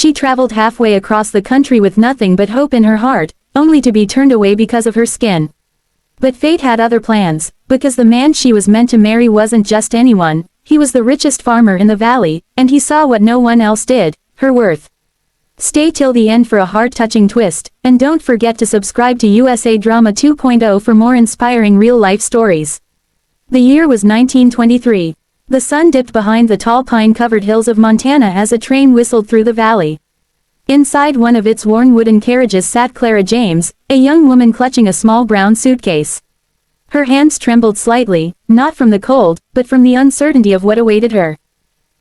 She traveled halfway across the country with nothing but hope in her heart, only to be turned away because of her skin. But fate had other plans, because the man she was meant to marry wasn't just anyone, he was the richest farmer in the valley, and he saw what no one else did, her worth. Stay till the end for a heart-touching twist, and don't forget to subscribe to USA Drama 2.0 for more inspiring real-life stories. The year was 1923. The sun dipped behind the tall pine-covered hills of Montana as a train whistled through the valley. Inside one of its worn wooden carriages sat Clara James, a young woman clutching a small brown suitcase. Her hands trembled slightly, not from the cold, but from the uncertainty of what awaited her.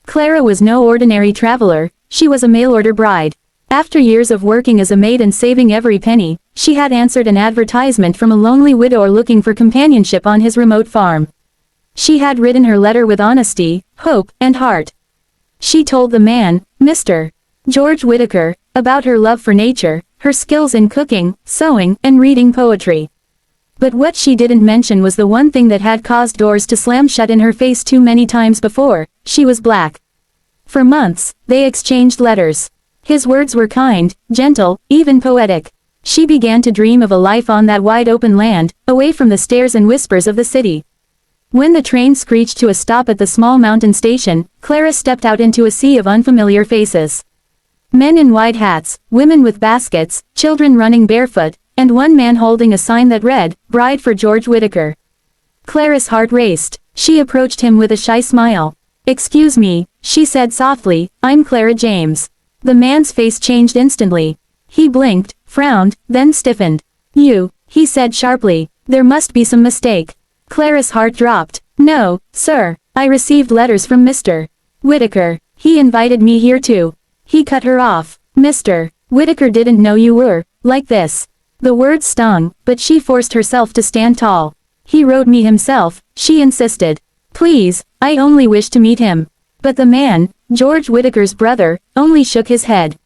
Clara was no ordinary traveler, she was a mail-order bride. After years of working as a maid and saving every penny, she had answered an advertisement from a lonely widower looking for companionship on his remote farm. She had written her letter with honesty, hope, and heart. She told the man, Mr. George Whitaker, about her love for nature, her skills in cooking, sewing, and reading poetry. But what she didn't mention was the one thing that had caused doors to slam shut in her face too many times before: she was black. For months, they exchanged letters. His words were kind, gentle, even poetic. She began to dream of a life on that wide-open land, away from the stares and whispers of the city. When the train screeched to a stop at the small mountain station, Clara stepped out into a sea of unfamiliar faces. Men in wide hats, women with baskets, children running barefoot, and one man holding a sign that read, "Bride for George Whitaker." Clara's heart raced. She approached him with a shy smile. "Excuse me," she said softly, "I'm Clara James." The man's face changed instantly. He blinked, frowned, then stiffened. "You," he said sharply. "There must be some mistake." Clara's heart dropped. "No, sir. I received letters from Mr. Whitaker. He invited me here too." He cut her off. "Mr. Whitaker didn't know you were like this." The words stung, but she forced herself to stand tall. "He wrote me himself," she insisted. "Please, I only wish to meet him." But the man, George Whitaker's brother, only shook his head.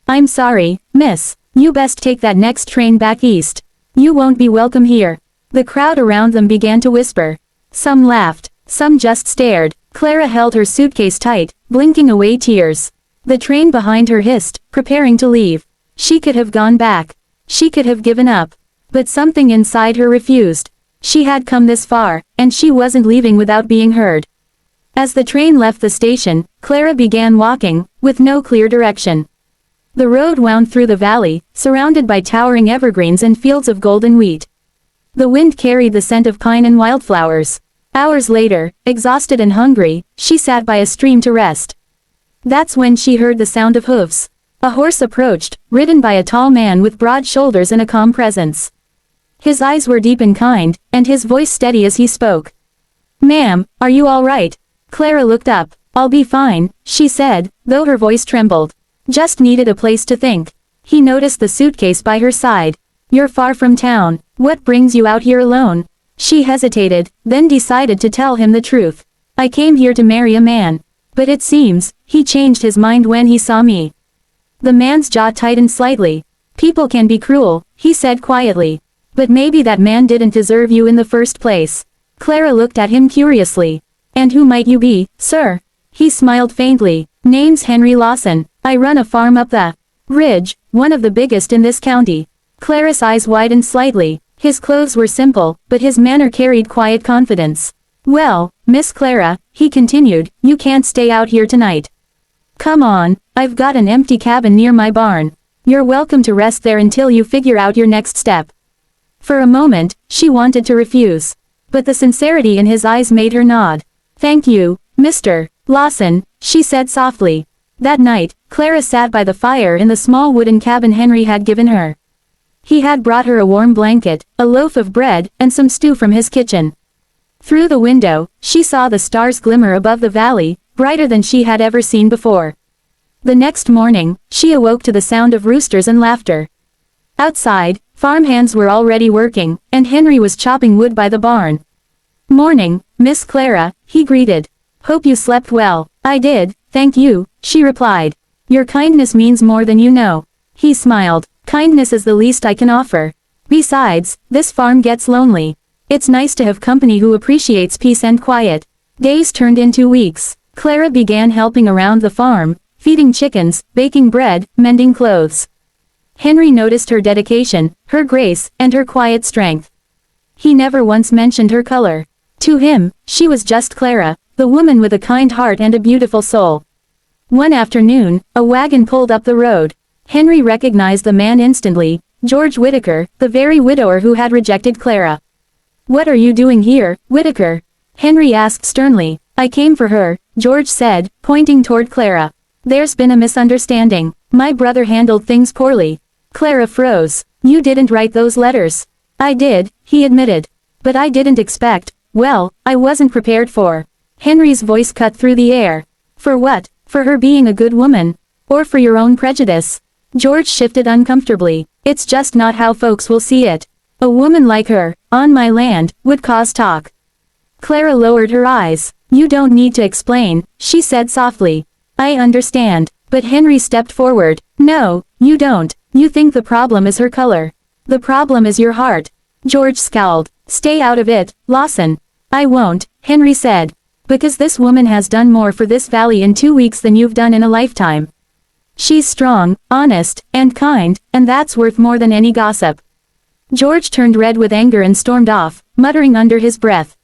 "I'm sorry, miss. You best take that next train back east. You won't be welcome here." The crowd around them began to whisper. Some laughed, some just stared. Clara held her suitcase tight, blinking away tears. The train behind her hissed, preparing to leave. She could have gone back. She could have given up. But something inside her refused. She had come this far, and she wasn't leaving without being heard. As the train left the station, Clara began walking, with no clear direction. The road wound through the valley, surrounded by towering evergreens and fields of golden wheat. The wind carried the scent of pine and wildflowers. Hours later, exhausted and hungry, she sat by a stream to rest. That's when she heard the sound of hoofs. A horse approached, ridden by a tall man with broad shoulders and a calm presence. His eyes were deep and kind, and his voice steady as he spoke. "Ma'am, are you all right?" Clara looked up. "I'll be fine," she said, though her voice trembled. "Just needed a place to think." He noticed the suitcase by her side. "You're far from town. What brings you out here alone?" She hesitated, then decided to tell him the truth. "I came here to marry a man. But it seems, he changed his mind when he saw me." The man's jaw tightened slightly. "People can be cruel," he said quietly. "But maybe that man didn't deserve you in the first place." Clara looked at him curiously. "And who might you be, sir?" He smiled faintly. "Name's Henry Lawson. I run a farm up the ridge, one of the biggest in this county." Clara's eyes widened slightly. His clothes were simple, but his manner carried quiet confidence. "Well, Miss Clara," he continued, "you can't stay out here tonight. Come on, I've got an empty cabin near my barn. You're welcome to rest there until you figure out your next step." For a moment, she wanted to refuse. But the sincerity in his eyes made her nod. "Thank you, Mr. Lawson," she said softly. That night, Clara sat by the fire in the small wooden cabin Henry had given her. He had brought her a warm blanket, a loaf of bread, and some stew from his kitchen. Through the window, she saw the stars glimmer above the valley, brighter than she had ever seen before. The next morning, she awoke to the sound of roosters and laughter. Outside, farmhands were already working, and Henry was chopping wood by the barn. "Morning, Miss Clara," he greeted. "Hope you slept well." "I did, thank you," she replied. "Your kindness means more than you know." He smiled. "Kindness is the least I can offer. Besides, this farm gets lonely. It's nice to have company who appreciates peace and quiet." Days turned into weeks. Clara began helping around the farm, feeding chickens, baking bread, mending clothes. Henry noticed her dedication, her grace, and her quiet strength. He never once mentioned her color. To him, she was just Clara, the woman with a kind heart and a beautiful soul. One afternoon, a wagon pulled up the road. Henry recognized the man instantly, George Whittaker, the very widower who had rejected Clara. "What are you doing here, Whittaker?" Henry asked sternly. "I came for her," George said, pointing toward Clara. "There's been a misunderstanding. My brother handled things poorly." Clara froze. "You didn't write those letters." "I did," he admitted. "But I didn't expect, well, I wasn't prepared for." Henry's voice cut through the air. "For what? For her being a good woman? Or for your own prejudice?" George shifted uncomfortably. "It's just not how folks will see it. A woman like her, on my land, would cause talk." Clara lowered her eyes. "You don't need to explain," she said softly. "I understand." But Henry stepped forward. "No, you don't. You think the problem is her color. The problem is your heart." George scowled. "Stay out of it, Lawson." "I won't," Henry said. "Because this woman has done more for this valley in 2 weeks than you've done in a lifetime. She's strong, honest, and kind, and that's worth more than any gossip." George turned red with anger and stormed off, muttering under his breath.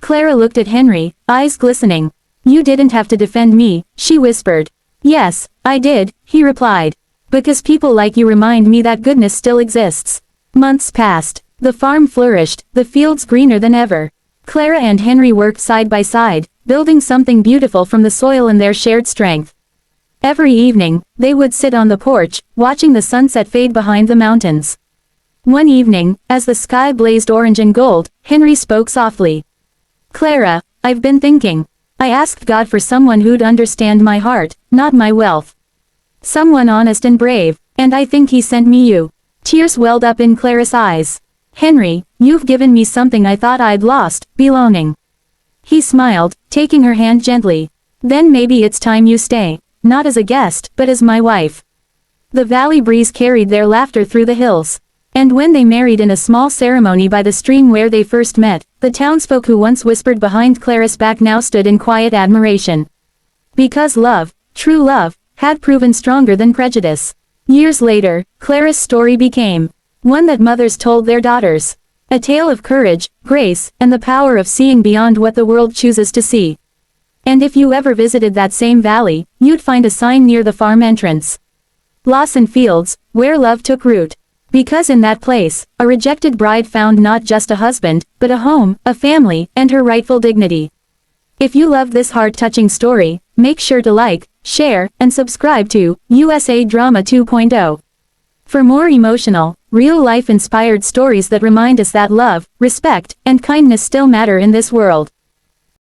Clara looked at Henry, eyes glistening. "You didn't have to defend me," she whispered. "Yes, I did," he replied. "Because people like you remind me that goodness still exists." Months passed. The farm flourished, the fields greener than ever. Clara and Henry worked side by side, building something beautiful from the soil and their shared strength. Every evening, they would sit on the porch, watching the sunset fade behind the mountains. One evening, as the sky blazed orange and gold, Henry spoke softly. "Clara, I've been thinking. I asked God for someone who'd understand my heart, not my wealth. Someone honest and brave, and I think he sent me you." Tears welled up in Clara's eyes. "Henry, you've given me something I thought I'd lost, belonging." He smiled, taking her hand gently. "Then maybe it's time you stay, not as a guest, but as my wife." The valley breeze carried their laughter through the hills. And when they married in a small ceremony by the stream where they first met, the townsfolk who once whispered behind Clara's back now stood in quiet admiration. Because love, true love, had proven stronger than prejudice. Years later, Clara's story became one that mothers told their daughters. A tale of courage, grace, and the power of seeing beyond what the world chooses to see. And if you ever visited that same valley, you'd find a sign near the farm entrance. Lawson Fields, where love took root. Because in that place, a rejected bride found not just a husband, but a home, a family, and her rightful dignity. If you loved this heart-touching story, make sure to like, share, and subscribe to USA Drama 2.0. For more emotional, real-life inspired stories that remind us that love, respect, and kindness still matter in this world.